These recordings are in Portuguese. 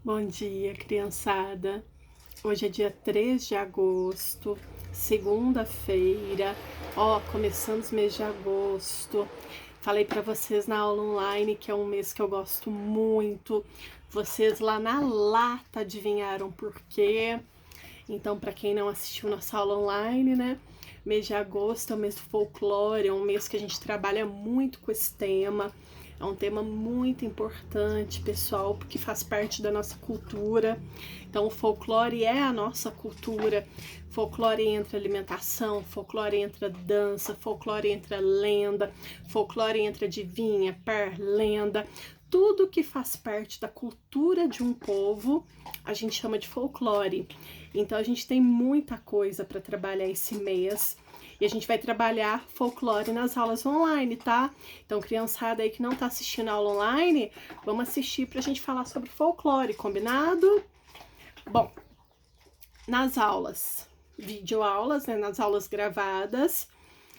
Bom dia, criançada. Hoje é dia 3 de agosto, segunda-feira. Começamos o mês de agosto. Falei para vocês na aula online que é um mês que eu gosto muito. Vocês lá na lata adivinharam por quê? Então, para quem não assistiu nossa aula online, né? Mês de agosto é o mês do folclore, é um mês que a gente trabalha muito com esse tema. É um tema muito importante, pessoal, porque faz parte da nossa cultura. Então, o folclore é a nossa cultura. Folclore entra alimentação, folclore entra dança, folclore entra lenda, folclore entra adivinha, par, lenda. Tudo que faz parte da cultura de um povo, a gente chama de folclore. Então, a gente tem muita coisa para trabalhar esse mês. E a gente vai trabalhar folclore nas aulas online, tá? Então, criançada aí que não tá assistindo a aula online, vamos assistir pra gente falar sobre folclore, combinado? Bom, nas aulas, videoaulas, né, nas aulas gravadas,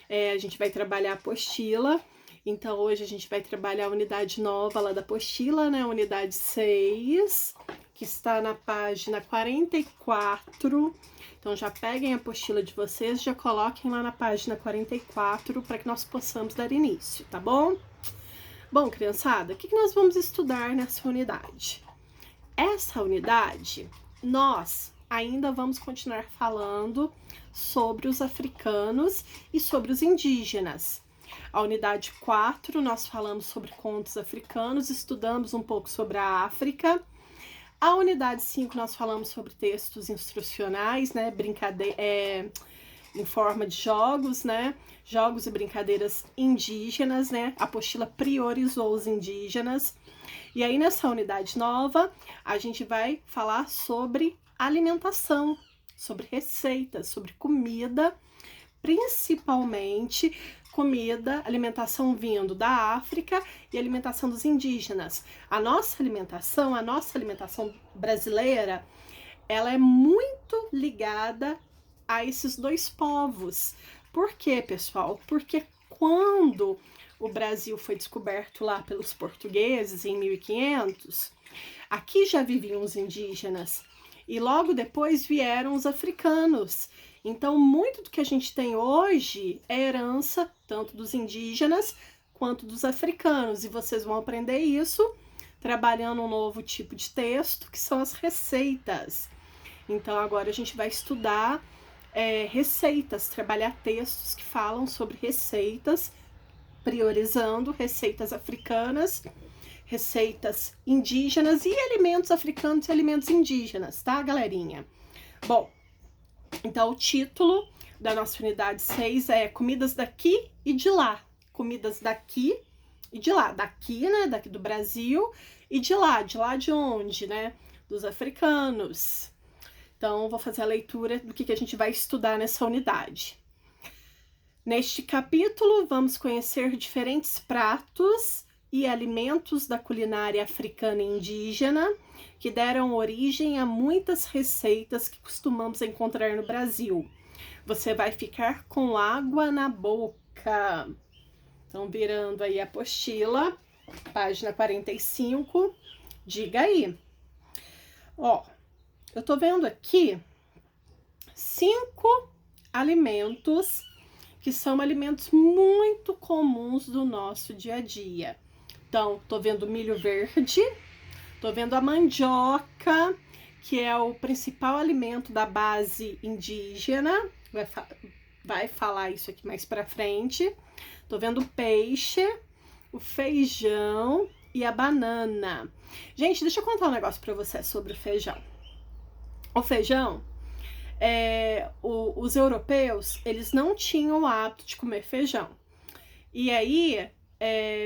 a gente vai trabalhar a apostila. Então, hoje a gente vai trabalhar a unidade nova lá da apostila, né, a unidade 6, que está na página 44. Então, já peguem a apostila de vocês, já coloquem lá na página 44 para que nós possamos dar início, tá bom? Bom, criançada, o que nós vamos estudar nessa unidade? Essa unidade, nós ainda vamos continuar falando sobre os africanos e sobre os indígenas. A unidade 4, nós falamos sobre contos africanos, estudamos um pouco sobre a África. A unidade 5, nós falamos sobre textos instrucionais, né? Em forma de jogos, né? Jogos e brincadeiras indígenas, né? A apostila priorizou os indígenas. E aí, nessa unidade nova, a gente vai falar sobre alimentação, sobre receitas, sobre comida, principalmente comida, alimentação vindo da África e alimentação dos indígenas. A nossa alimentação brasileira, ela é muito ligada a esses dois povos. Por quê, pessoal? Porque quando o Brasil foi descoberto lá pelos portugueses em 1500, aqui já viviam os indígenas e logo depois vieram os africanos. Então, muito do que a gente tem hoje é herança tanto dos indígenas quanto dos africanos. E vocês vão aprender isso trabalhando um novo tipo de texto, que são as receitas. Então, agora a gente vai estudar receitas, trabalhar textos que falam sobre receitas, priorizando receitas africanas, receitas indígenas e alimentos africanos e alimentos indígenas, tá, galerinha? Bom, então o título da nossa unidade 6 é Comidas daqui e de lá. Comidas daqui e de lá. Daqui, né, daqui do Brasil, e de lá de onde, né? Dos africanos. Então, vou fazer a leitura do que a gente vai estudar nessa unidade. Neste capítulo, vamos conhecer diferentes pratos e alimentos da culinária africana e indígena que deram origem a muitas receitas que costumamos encontrar no Brasil. Você vai ficar com água na boca. Então, virando aí a apostila, página 45, diga aí. Eu tô vendo aqui 5 alimentos que são alimentos muito comuns do nosso dia a dia. Então, tô vendo milho verde, tô vendo a mandioca, que é o principal alimento da base indígena, vai falar isso aqui mais pra frente. Tô vendo peixe, o feijão e a banana. Gente, deixa eu contar um negócio pra vocês sobre o feijão. O feijão, os europeus, eles não tinham o hábito de comer feijão. E aí,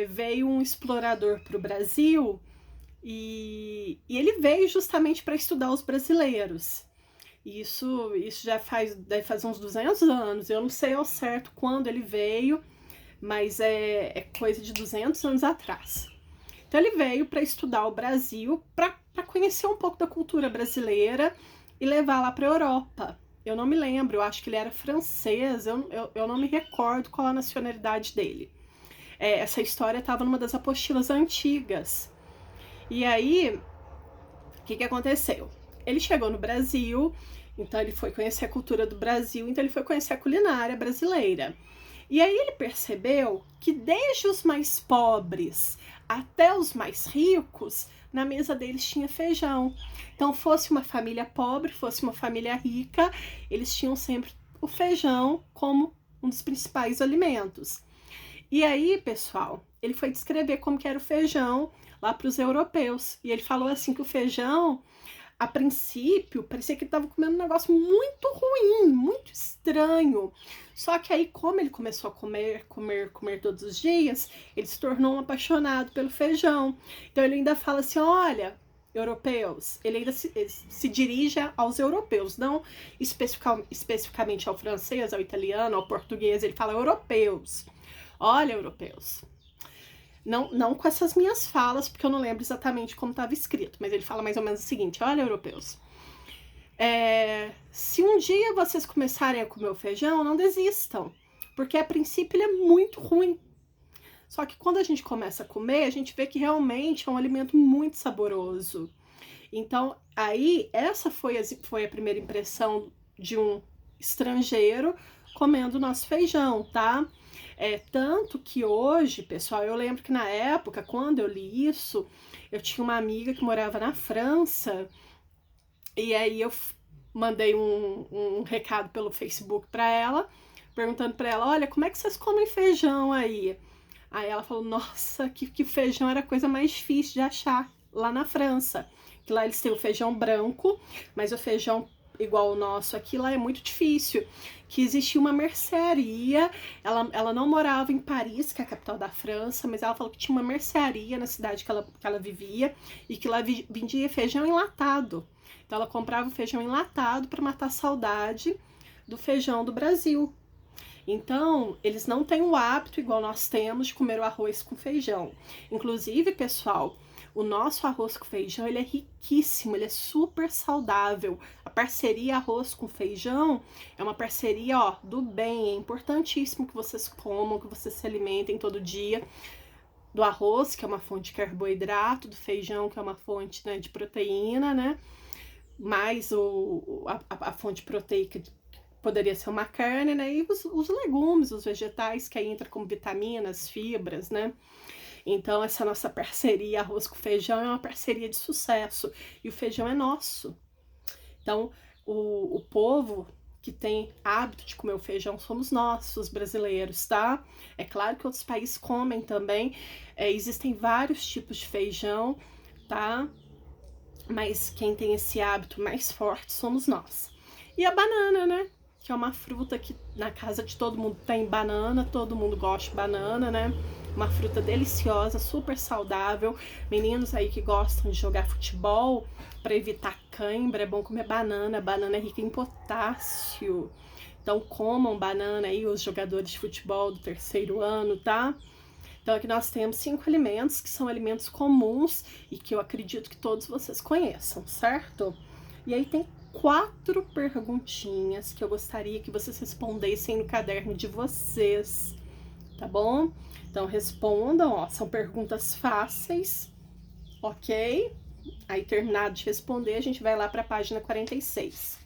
veio um explorador para o Brasil e ele veio justamente para estudar os brasileiros. Isso deve fazer uns 200 anos. Eu não sei ao certo quando ele veio, mas é coisa de 200 anos atrás. Então ele veio para estudar o Brasil, para conhecer um pouco da cultura brasileira e levar lá para a Europa. Eu não me lembro, eu acho que ele era francês, eu não me recordo qual a nacionalidade dele. Essa história estava numa das apostilas antigas. E aí, que aconteceu? Ele chegou no Brasil, então ele foi conhecer a cultura do Brasil, então ele foi conhecer a culinária brasileira. E aí ele percebeu que desde os mais pobres até os mais ricos, na mesa deles tinha feijão. Então, fosse uma família pobre, fosse uma família rica, eles tinham sempre o feijão como um dos principais alimentos. E aí, pessoal, ele foi descrever como que era o feijão lá para os europeus. E ele falou assim que o feijão, a princípio, parecia que ele estava comendo um negócio muito ruim, muito estranho. Só que aí, como ele começou a comer todos os dias, ele se tornou um apaixonado pelo feijão. Então ele ainda fala assim, olha, europeus, ele ainda se dirige aos europeus, não especificamente ao francês, ao italiano, ao português, ele fala europeus. Olha, europeus, não com essas minhas falas, porque eu não lembro exatamente como estava escrito, mas ele fala mais ou menos o seguinte, olha, europeus, se um dia vocês começarem a comer o feijão, não desistam, porque a princípio ele é muito ruim. Só que quando a gente começa a comer, a gente vê que realmente é um alimento muito saboroso. Então, aí, essa foi a primeira impressão de um estrangeiro comendo nosso feijão, tá? Tanto que hoje, pessoal, eu lembro que na época, quando eu li isso, eu tinha uma amiga que morava na França, e aí eu mandei um recado pelo Facebook para ela, perguntando para ela, olha, como é que vocês comem feijão aí? Aí ela falou, nossa, que feijão era a coisa mais difícil de achar lá na França. Que lá eles têm o feijão branco, mas o feijão igual o nosso aqui lá é muito difícil. Que existia uma mercearia, ela não morava em Paris, que é a capital da França, mas ela falou que tinha uma mercearia na cidade que ela vivia e que lá vendia feijão enlatado. Então ela comprava o feijão enlatado para matar a saudade do feijão do Brasil. Então, eles não têm o hábito, igual nós temos, de comer o arroz com feijão. Inclusive, pessoal, o nosso arroz com feijão, ele é riquíssimo, ele é super saudável. A parceria arroz com feijão é uma parceria, ó, do bem. É importantíssimo que vocês comam, que vocês se alimentem todo dia. Do arroz, que é uma fonte de carboidrato, do feijão, que é uma fonte, né, de proteína, né? Mais a fonte proteica poderia ser uma carne, né? E os legumes, os vegetais, que aí entra como vitaminas, fibras, né? Então, essa nossa parceria arroz com feijão é uma parceria de sucesso. E o feijão é nosso. Então, o povo que tem hábito de comer o feijão somos nós, os brasileiros, tá? É claro que outros países comem também. Existem vários tipos de feijão, tá? Mas quem tem esse hábito mais forte somos nós. E a banana, né? Que é uma fruta que na casa de todo mundo tem banana, todo mundo gosta de banana, né? Uma fruta deliciosa, super saudável. Meninos aí que gostam de jogar futebol, para evitar cãibra, é bom comer banana. Banana é rica em potássio. Então comam banana aí os jogadores de futebol do terceiro ano, tá? Então aqui nós temos 5 alimentos que são alimentos comuns e que eu acredito que todos vocês conheçam, certo? E aí tem 4 perguntinhas que eu gostaria que vocês respondessem no caderno de vocês, tá bom? Então respondam, ó, são perguntas fáceis, ok? Aí terminado de responder, a gente vai lá para a página 46.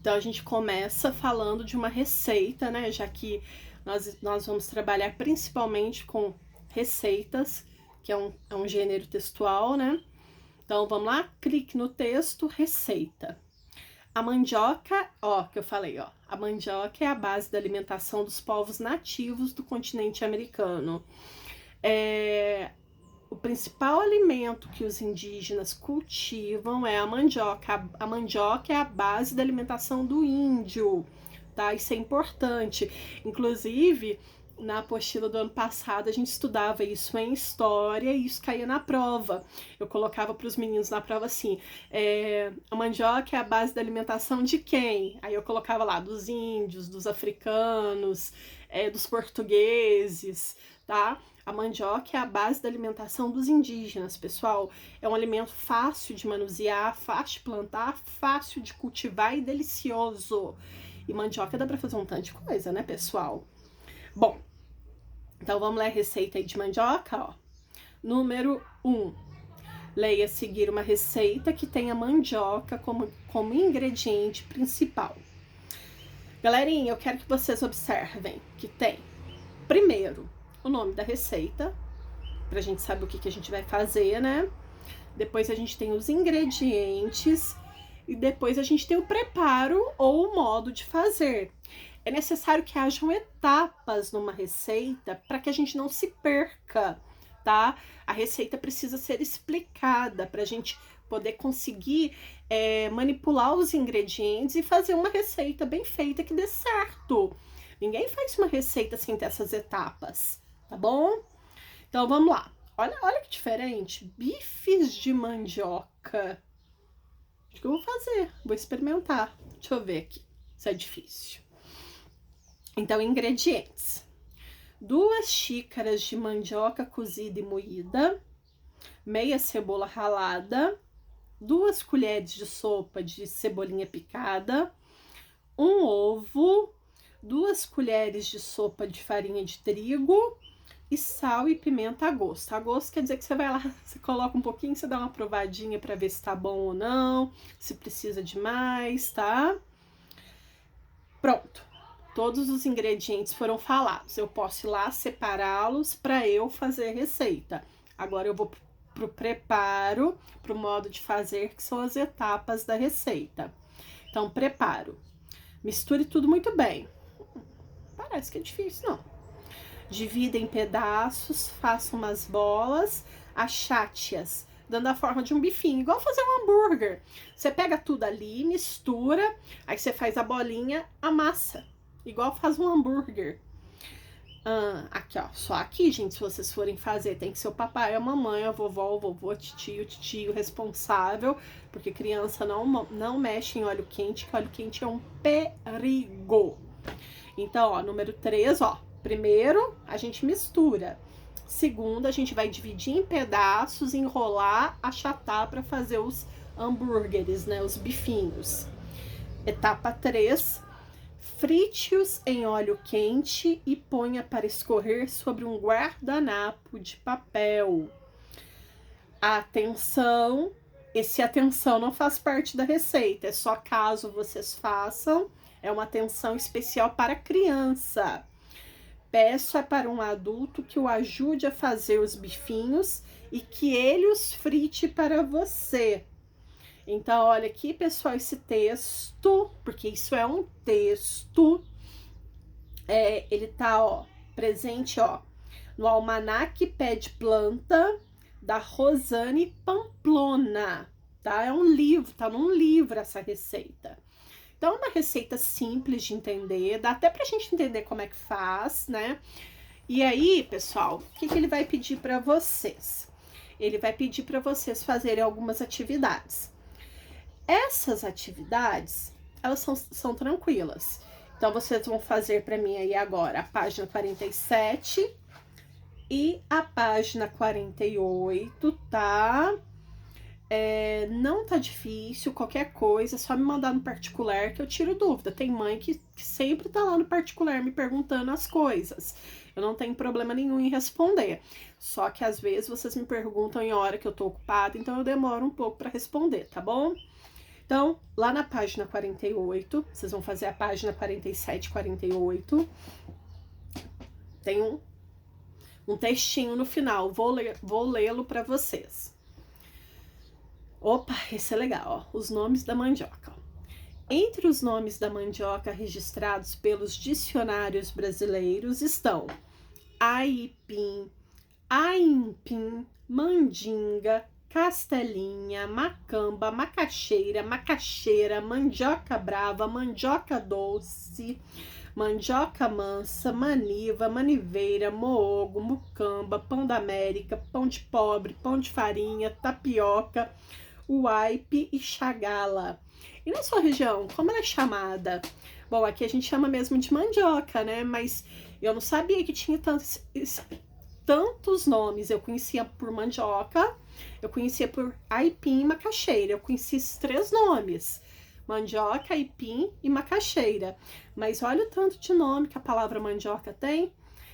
Então a gente começa falando de uma receita, né? Já que nós vamos trabalhar principalmente com receitas, que é um gênero textual, né? Então, vamos lá? Clique no texto, receita. A mandioca, ó, que eu falei, ó. A mandioca é a base da alimentação dos povos nativos do continente americano. O principal alimento que os indígenas cultivam é a mandioca. A mandioca é a base da alimentação do índio, tá? Isso é importante. Inclusive, na apostila do ano passado, a gente estudava isso em história e isso caía na prova. Eu colocava para os meninos na prova assim, a mandioca é a base da alimentação de quem? Aí eu colocava lá, dos índios, dos africanos, dos portugueses, tá? A mandioca é a base da alimentação dos indígenas, pessoal. É um alimento fácil de manusear, fácil de plantar, fácil de cultivar e delicioso. E mandioca dá para fazer um tanto de coisa, né, pessoal? Bom, então vamos ler a receita aí de mandioca, ó. Número 1. Leia a seguir uma receita que tenha mandioca como ingrediente principal. Galerinha, eu quero que vocês observem que tem, primeiro, o nome da receita, pra gente saber o que a gente vai fazer, né? Depois a gente tem os ingredientes e depois a gente tem o preparo ou o modo de fazer. É necessário que hajam etapas numa receita para que a gente não se perca, tá? A receita precisa ser explicada para a gente poder conseguir manipular os ingredientes e fazer uma receita bem feita que dê certo. Ninguém faz uma receita sem ter essas etapas, tá bom? Então vamos lá. Olha que diferente. Bifes de mandioca. Acho que eu vou fazer. Vou experimentar. Deixa eu ver aqui se é difícil. Então, ingredientes. 2 xícaras de mandioca cozida e moída. Meia cebola ralada. 2 colheres de sopa de cebolinha picada. 1 ovo. 2 colheres de sopa de farinha de trigo. E sal e pimenta a gosto. A gosto quer dizer que você vai lá, você coloca um pouquinho, você dá uma provadinha para ver se tá bom ou não, se precisa de mais, tá? Pronto. Todos os ingredientes foram falados. Eu posso ir lá separá-los para eu fazer a receita. Agora eu vou pro preparo, pro modo de fazer, que são as etapas da receita. Então, preparo. Misture tudo muito bem. Parece que é difícil, não. Divida em pedaços, faça umas bolas, achate-as, dando a forma de um bifinho, igual fazer um hambúrguer. Você pega tudo ali, mistura, aí você faz a bolinha, amassa, igual faz um hambúrguer. Aqui, ó, só aqui, gente, se vocês forem fazer, tem que ser o papai, a mamãe, a vovó, o vovô, o tio responsável, porque criança não mexe em óleo quente, que óleo quente é um perigo. Então, ó, número 3, ó. Primeiro, a gente mistura. Segundo, a gente vai dividir em pedaços, enrolar, achatar para fazer os hambúrgueres, né? Os bifinhos. Etapa 3, frite-os em óleo quente e ponha para escorrer sobre um guardanapo de papel. Atenção, esse atenção não faz parte da receita, é só caso vocês façam, é uma atenção especial para criança. Peça para um adulto que o ajude a fazer os bifinhos e que ele os frite para você. Então, olha aqui, pessoal, esse texto, porque isso é um texto, ele tá, ó, presente, ó, no Almanaque Pé de Planta, da Rosane Pamplona, tá? É um livro, tá num livro essa receita. Então, é uma receita simples de entender, dá até pra gente entender como é que faz, né? E aí, pessoal, o que ele vai pedir para vocês? Ele vai pedir para vocês fazerem algumas atividades. Essas atividades, elas são tranquilas. Então, vocês vão fazer para mim aí agora a página 47 e a página 48, tá? Não tá difícil, qualquer coisa, é só me mandar no particular que eu tiro dúvida. Tem mãe que sempre tá lá no particular me perguntando as coisas. Eu não tenho problema nenhum em responder. Só que às vezes vocês me perguntam em hora que eu tô ocupada, então eu demoro um pouco para responder, tá bom? Então, lá na página 48, vocês vão fazer a página 47 e 48. Tem um textinho no final, vou lê-lo para vocês. Opa, esse é legal, ó. Os nomes da mandioca. Entre os nomes da mandioca registrados pelos dicionários brasileiros estão aipim, aimpim, mandinga, castelinha, macamba, macaxeira, macaxeira, mandioca brava, mandioca doce, mandioca mansa, maniva, maniveira, moogo, mucamba, pão da América, pão de pobre, pão de farinha, tapioca, uaipe e chagala. E na sua região, como ela é chamada? Bom, aqui a gente chama mesmo de mandioca, né? Mas eu não sabia que tinha tantos nomes. Eu conhecia por mandioca, eu conhecia por aipim e macaxeira. Eu conhecia esses 3 nomes. Mandioca, aipim e macaxeira. Mas olha o tanto de nome que a palavra mandioca tem.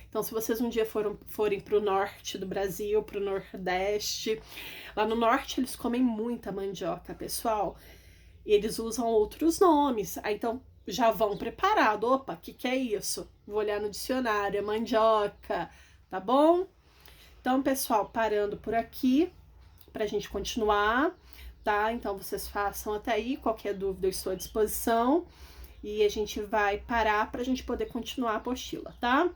Então, se vocês um dia forem para o norte do Brasil, para o Nordeste, lá no norte eles comem muita mandioca, pessoal. Eles usam outros nomes. Aí, então, já vão preparado. Opa, o que é isso? Vou olhar no dicionário, é mandioca, tá bom? Então, pessoal, parando por aqui, pra gente continuar, tá? Então, vocês façam até aí, qualquer dúvida eu estou à disposição. E a gente vai parar pra gente poder continuar a apostila, tá?